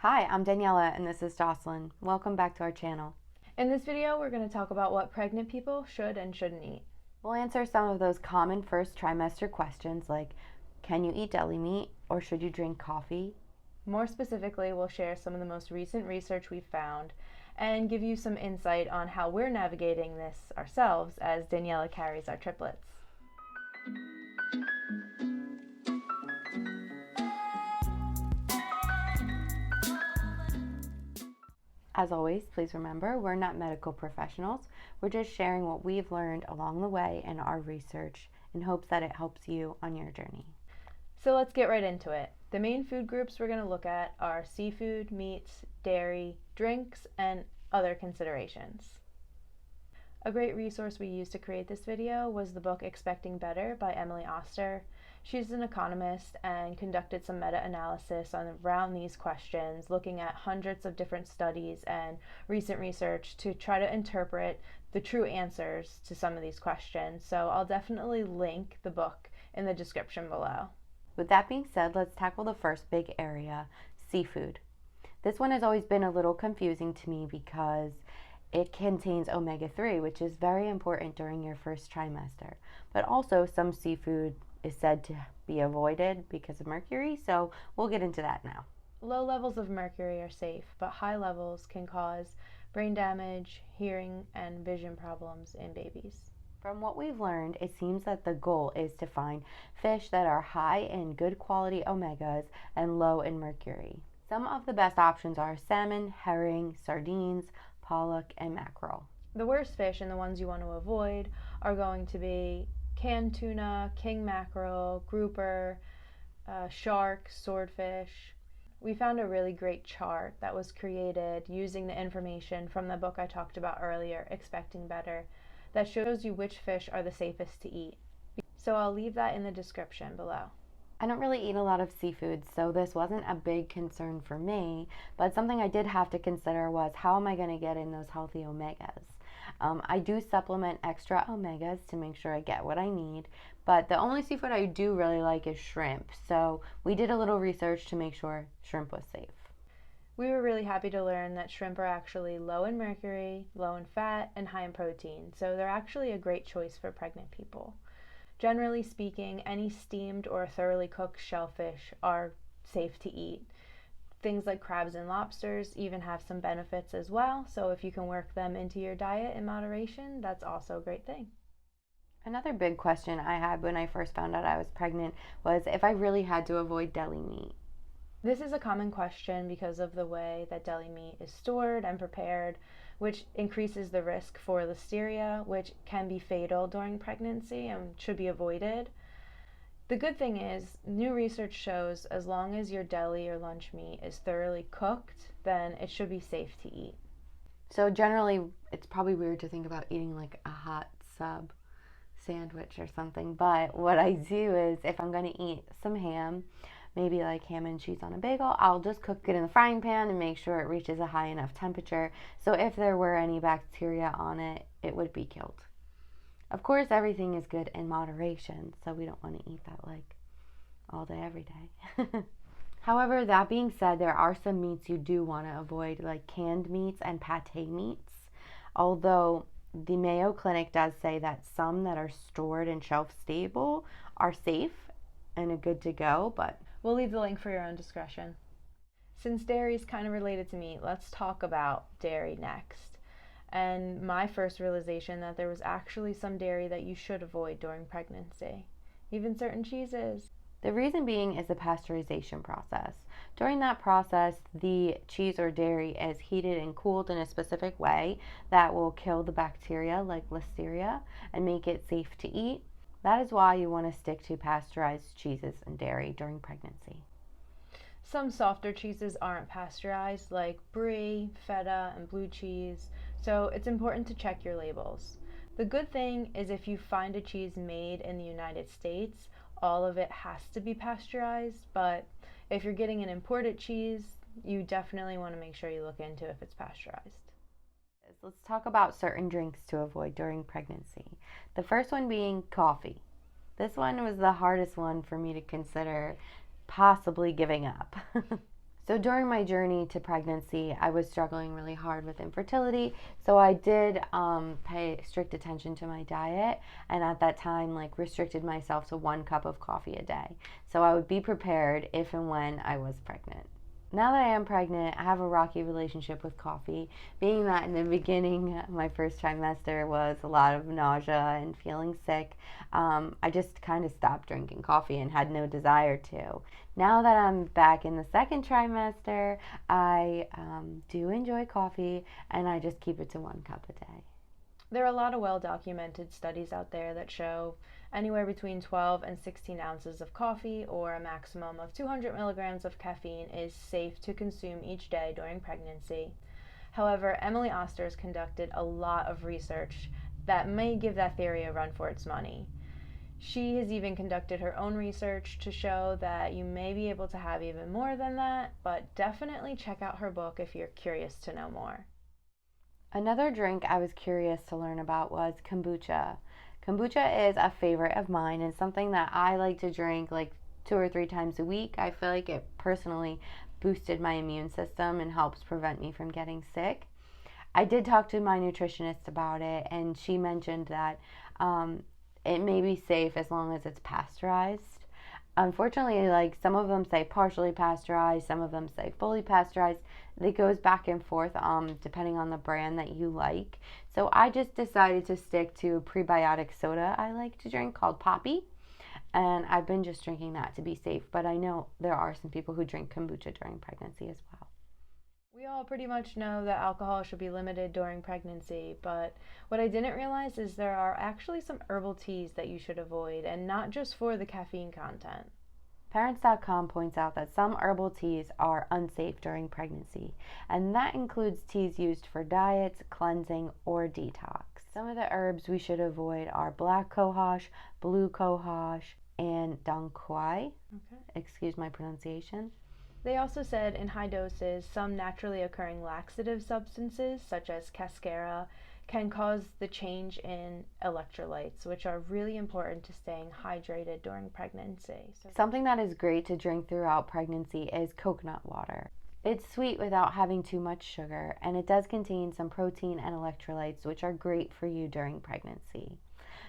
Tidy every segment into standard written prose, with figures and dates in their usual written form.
Hi, I'm Daniela and this is Jocelyn. Welcome back to our channel. In this video, we're going to talk about what pregnant people should and shouldn't eat. We'll answer some of those common first trimester questions like, can you eat deli meat or should you drink coffee? More specifically, we'll share some of the most recent research we've found and give you some insight on how we're navigating this ourselves as Daniela carries our triplets. As always, please remember, we're not medical professionals. We're just sharing what we've learned along the way in our research in hopes that it helps you on your journey. So let's get right into it. The main food groups we're going to look at are seafood, meats, dairy, drinks, and other considerations. A great resource we used to create this video was the book Expecting Better by Emily Oster. She's an economist and conducted some meta-analysis around these questions, looking at hundreds of different studies and recent research to try to interpret the true answers to some of these questions. So I'll definitely link the book in the description below. With that being said, let's tackle the first big area, seafood. This one has always been a little confusing to me because it contains omega-3, which is very important during your first trimester. But also some seafood is said to be avoided because of mercury, so we'll get into that now. Low levels of mercury are safe, but high levels can cause brain damage, hearing, and vision problems in babies. From what we've learned, it seems that the goal is to find fish that are high in good quality omegas and low in mercury. Some of the best options are salmon, herring, sardines, pollock, and mackerel. The worst fish and the ones you want to avoid are going to be canned tuna, king mackerel, grouper, shark, swordfish. We found a really great chart that was created using the information from the book I talked about earlier, Expecting Better, that shows you which fish are the safest to eat. So I'll leave that in the description below. I don't really eat a lot of seafood, so this wasn't a big concern for me, but something I did have to consider was how am I going to get in those healthy omegas? I do supplement extra omegas to make sure I get what I need, but the only seafood I do really like is shrimp, so we did a little research to make sure shrimp was safe. We were really happy to learn that shrimp are actually low in mercury, low in fat, and high in protein, so they're actually a great choice for pregnant people. Generally speaking, any steamed or thoroughly cooked shellfish are safe to eat. Things like crabs and lobsters even have some benefits as well, so if you can work them into your diet in moderation, that's also a great thing. Another big question I had when I first found out I was pregnant was if I really had to avoid deli meat. This is a common question because of the way that deli meat is stored and prepared, which increases the risk for listeria, which can be fatal during pregnancy and should be avoided. The good thing is, new research shows as long as your deli or lunch meat is thoroughly cooked, then it should be safe to eat. So generally, it's probably weird to think about eating like a hot sub sandwich or something, but what I do is if I'm going to eat some ham, maybe like ham and cheese on a bagel, I'll just cook it in the frying pan and make sure it reaches a high enough temperature so if there were any bacteria on it, it would be killed. Of course, everything is good in moderation, so we don't want to eat that like all day, every day. However, that being said, there are some meats you do want to avoid, like canned meats and pate meats, although the Mayo Clinic does say that some that are stored and shelf stable are safe and are good to go, but we'll leave the link for your own discretion. Since dairy is kind of related to meat, let's talk about dairy next. And my first realization that there was actually some dairy that you should avoid during pregnancy, even certain cheeses. The reason being is the pasteurization process. During that process, the cheese or dairy is heated and cooled in a specific way that will kill the bacteria like listeria and make it safe to eat. That is why you want to stick to pasteurized cheeses and dairy during pregnancy. Some softer cheeses aren't pasteurized, like brie, feta, and blue cheese, so it's important to check your labels. The good thing is if you find a cheese made in the United States, all of it has to be pasteurized, but if you're getting an imported cheese, you definitely want to make sure you look into if it's pasteurized. Let's talk about certain drinks to avoid during pregnancy. The first one being coffee. This one was the hardest one for me to consider possibly giving up. So during my journey to pregnancy, I was struggling really hard with infertility. So I did pay strict attention to my diet, and at that time, like restricted myself to 1 cup of coffee a day. So I would be prepared if and when I was pregnant. Now that I am pregnant, I have a rocky relationship with coffee, being that in the beginning, my first trimester was a lot of nausea and feeling sick. I just kind of stopped drinking coffee and had no desire to. Now that I'm back in the second trimester, I do enjoy coffee, and I just keep it to 1 cup a day. There are a lot of well-documented studies out there that show anywhere between 12 and 16 ounces of coffee or a maximum of 200 milligrams of caffeine is safe to consume each day during pregnancy. However, Emily Oster's conducted a lot of research that may give that theory a run for its money. She has even conducted her own research to show that you may be able to have even more than that, but definitely check out her book if you're curious to know more. Another drink I was curious to learn about was kombucha. Kombucha is a favorite of mine and something that I like to drink like 2 or 3 times a week. I feel like it personally boosted my immune system and helps prevent me from getting sick. I did talk to my nutritionist about it, and she mentioned that it may be safe as long as it's pasteurized. Unfortunately, like some of them say partially pasteurized, some of them say fully pasteurized. It goes back and forth depending on the brand that you like. So I just decided to stick to a prebiotic soda I like to drink called Poppi, and I've been just drinking that to be safe. But I know there are some people who drink kombucha during pregnancy as well. We all pretty much know that alcohol should be limited during pregnancy, but what I didn't realize is there are actually some herbal teas that you should avoid, and not just for the caffeine content. Parents.com points out that some herbal teas are unsafe during pregnancy, and that includes teas used for diets, cleansing, or detox. Some of the herbs we should avoid are black cohosh, blue cohosh, and dong quai. Okay. Excuse my pronunciation. They also said in high doses, some naturally occurring laxative substances, such as cascara, can cause the change in electrolytes, which are really important to staying hydrated during pregnancy. Something that is great to drink throughout pregnancy is coconut water. It's sweet without having too much sugar, and it does contain some protein and electrolytes, which are great for you during pregnancy.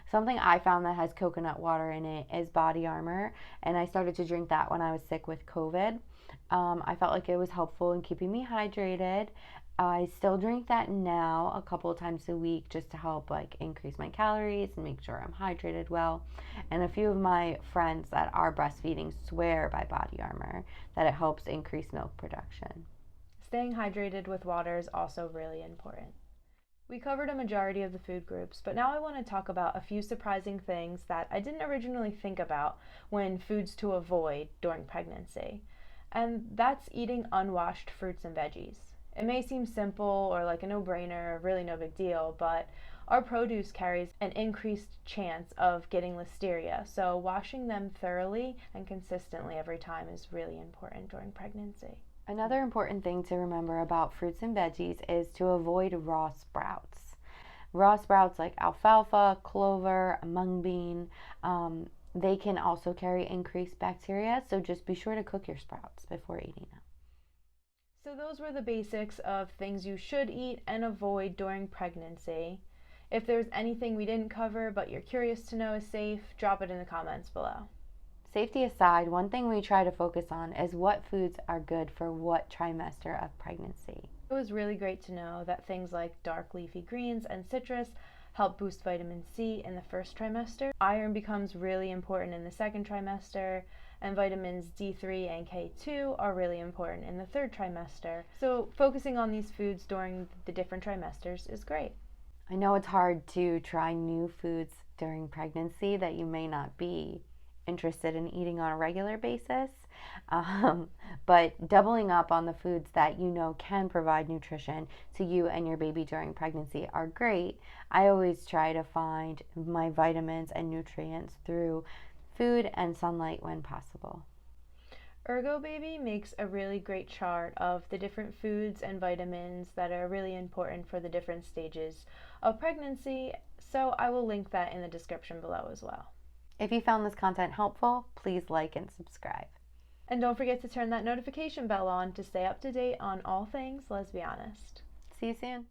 Something I found that has coconut water in it is Body Armor, and I started to drink that when I was sick with COVID. I felt like it was helpful in keeping me hydrated. I still drink that now a couple of times a week just to help like increase my calories and make sure I'm hydrated well. And a few of my friends that are breastfeeding swear by Body Armor that it helps increase milk production. Staying hydrated with water is also really important. We covered a majority of the food groups, but now I want to talk about a few surprising things that I didn't originally think about when foods to avoid during pregnancy. And that's eating unwashed fruits and veggies. It may seem simple or like a no-brainer, really no big deal, but our produce carries an increased chance of getting listeria, so washing them thoroughly and consistently every time is really important during pregnancy. Another important thing to remember about fruits and veggies is to avoid raw sprouts. Raw sprouts like alfalfa, clover, mung bean, they can also carry increased bacteria, so just be sure to cook your sprouts before eating them. So those were the basics of things you should eat and avoid during pregnancy. If there's anything we didn't cover but you're curious to know is safe, drop it in the comments below. Safety aside, one thing we try to focus on is what foods are good for what trimester of pregnancy. It was really great to know that things like dark leafy greens and citrus help boost vitamin C in the first trimester. Iron becomes really important in the second trimester, and vitamins D3 and K2 are really important in the third trimester. So focusing on these foods during the different trimesters is great. I know it's hard to try new foods during pregnancy that you may not be interested in eating on a regular basis, but doubling up on the foods that you know can provide nutrition to you and your baby during pregnancy are great. I always try to find my vitamins and nutrients through food and sunlight when possible. Ergo Baby makes a really great chart of the different foods and vitamins that are really important for the different stages of pregnancy, so I will link that in the description below as well. If you found this content helpful, please like and subscribe. And don't forget to turn that notification bell on to stay up to date on all things Lesbi-Honest. See you soon.